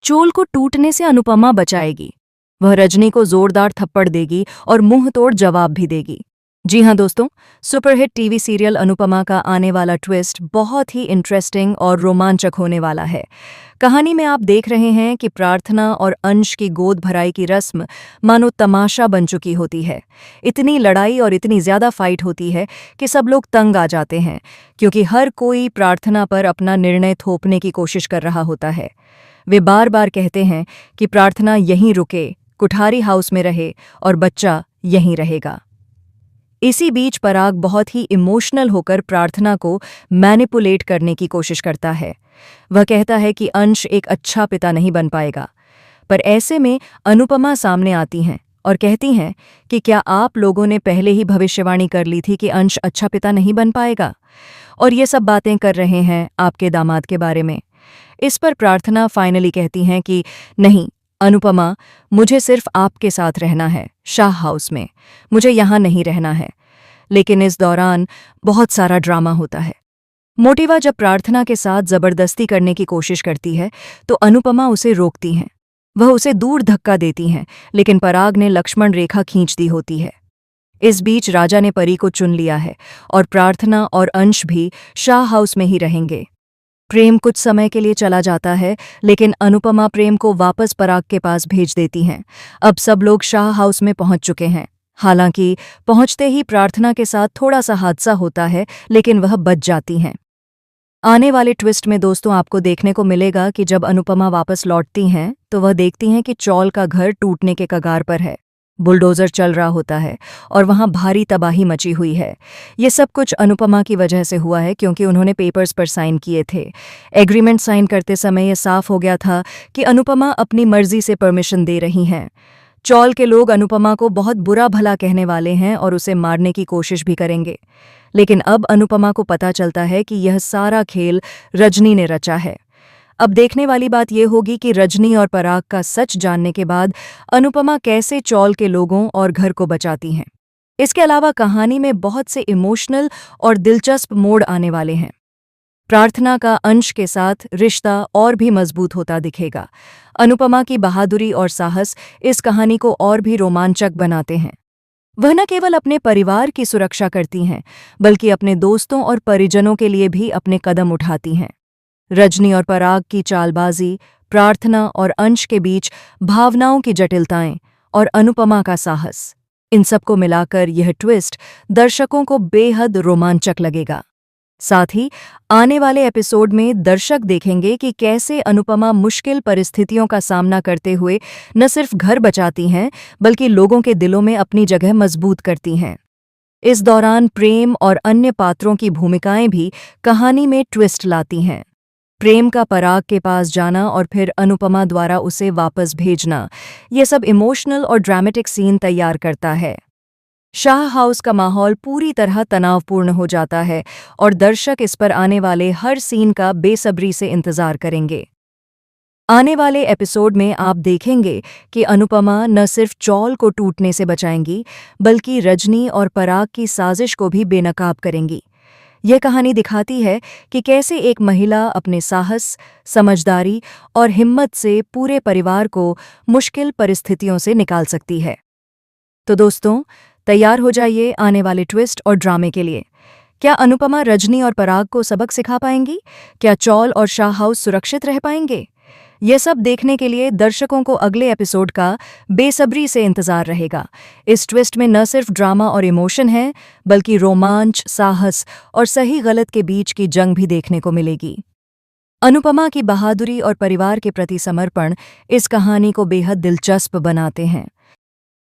चोल को टूटने से अनुपमा बचाएगी। वह रजनी को जोरदार थप्पड़ देगी और मुंह तोड़ जवाब भी देगी। जी हाँ दोस्तों, सुपरहिट टीवी सीरियल अनुपमा का आने वाला ट्विस्ट बहुत ही इंटरेस्टिंग और रोमांचक होने वाला है। कहानी में आप देख रहे हैं कि प्रार्थना और अंश की गोद भराई की रस्म मानो तमाशा बन चुकी होती है। इतनी लड़ाई और इतनी ज्यादा फाइट होती है कि सब लोग तंग आ जाते हैं, क्योंकि हर कोई प्रार्थना पर अपना निर्णय थोपने की कोशिश कर रहा होता है। वे बार बार कहते हैं कि प्रार्थना यहीं रुके, कुठारी हाउस में रहे और बच्चा यहीं रहेगा। इसी बीच पराग बहुत ही इमोशनल होकर प्रार्थना को मैनिपुलेट करने की कोशिश करता है। वह कहता है कि अंश एक अच्छा पिता नहीं बन पाएगा। पर ऐसे में अनुपमा सामने आती हैं और कहती हैं कि क्या आप लोगों ने पहले ही भविष्यवाणी कर ली थी कि अंश अच्छा पिता नहीं बन पाएगा, और ये सब बातें कर रहे हैं आपके दामाद के बारे में। इस पर प्रार्थना फाइनली कहती हैं कि नहीं अनुपमा, मुझे सिर्फ आपके साथ रहना है शाह हाउस में, मुझे यहाँ नहीं रहना है। लेकिन इस दौरान बहुत सारा ड्रामा होता है। मोटिवा जब प्रार्थना के साथ जबरदस्ती करने की कोशिश करती है तो अनुपमा उसे रोकती हैं। वह उसे दूर धक्का देती हैं, लेकिन पराग ने लक्ष्मण रेखा खींच दी होती है। इस बीच राजा ने परी को चुन लिया है और प्रार्थना और अंश भी शाह हाउस में ही रहेंगे। प्रेम कुछ समय के लिए चला जाता है, लेकिन अनुपमा प्रेम को वापस पराग के पास भेज देती हैं। अब सब लोग शाह हाउस में पहुंच चुके हैं। हालांकि पहुंचते ही प्रार्थना के साथ थोड़ा सा हादसा होता है, लेकिन वह बच जाती हैं। आने वाले ट्विस्ट में दोस्तों आपको देखने को मिलेगा कि जब अनुपमा वापस लौटती हैं तो वह देखती हैं कि चौल का घर टूटने के कगार पर है। बुलडोजर चल रहा होता है और वहां भारी तबाही मची हुई है। ये सब कुछ अनुपमा की वजह से हुआ है, क्योंकि उन्होंने पेपर्स पर साइन किए थे। एग्रीमेंट साइन करते समय ये साफ हो गया था कि अनुपमा अपनी मर्जी से परमिशन दे रही हैं। चौल के लोग अनुपमा को बहुत बुरा भला कहने वाले हैं और उसे मारने की कोशिश भी करेंगे। लेकिन अब अनुपमा को पता चलता है कि यह सारा खेल रजनी ने रचा है। अब देखने वाली बात यह होगी कि रजनी और पराग का सच जानने के बाद अनुपमा कैसे चौल के लोगों और घर को बचाती हैं। इसके अलावा कहानी में बहुत से इमोशनल और दिलचस्प मोड़ आने वाले हैं। प्रार्थना का अंश के साथ रिश्ता और भी मजबूत होता दिखेगा। अनुपमा की बहादुरी और साहस इस कहानी को और भी रोमांचक बनाते हैं। वह न केवल अपने परिवार की सुरक्षा करती हैं, बल्कि अपने दोस्तों और परिजनों के लिए भी अपने कदम उठाती हैं। रजनी और पराग की चालबाजी, प्रार्थना और अंश के बीच भावनाओं की जटिलताएं और अनुपमा का साहस, इन सबको मिलाकर यह ट्विस्ट दर्शकों को बेहद रोमांचक लगेगा। साथ ही आने वाले एपिसोड में दर्शक देखेंगे कि कैसे अनुपमा मुश्किल परिस्थितियों का सामना करते हुए न सिर्फ घर बचाती हैं, बल्कि लोगों के दिलों में अपनी जगह मजबूत करती हैं। इस दौरान प्रेम और अन्य पात्रों की भूमिकाएं भी कहानी में ट्विस्ट लाती हैं। प्रेम का पराग के पास जाना और फिर अनुपमा द्वारा उसे वापस भेजना, ये सब इमोशनल और ड्रामेटिक सीन तैयार करता है। शाह हाउस का माहौल पूरी तरह तनावपूर्ण हो जाता है और दर्शक इस पर आने वाले हर सीन का बेसब्री से इंतजार करेंगे। आने वाले एपिसोड में आप देखेंगे कि अनुपमा न सिर्फ चौल को टूटने से बचाएंगी, बल्कि रजनी और पराग की साजिश को भी बेनकाब करेंगी। यह कहानी दिखाती है कि कैसे एक महिला अपने साहस, समझदारी और हिम्मत से पूरे परिवार को मुश्किल परिस्थितियों से निकाल सकती है। तो दोस्तों, तैयार हो जाइए आने वाले ट्विस्ट और ड्रामे के लिए। क्या अनुपमा रजनी और पराग को सबक सिखा पाएंगी? क्या चौल और शाह हाउस सुरक्षित रह पाएंगे? यह सब देखने के लिए दर्शकों को अगले एपिसोड का बेसब्री से इंतजार रहेगा। इस ट्विस्ट में न सिर्फ ड्रामा और इमोशन है, बल्कि रोमांच, साहस और सही गलत के बीच की जंग भी देखने को मिलेगी। अनुपमा की बहादुरी और परिवार के प्रति समर्पण इस कहानी को बेहद दिलचस्प बनाते हैं।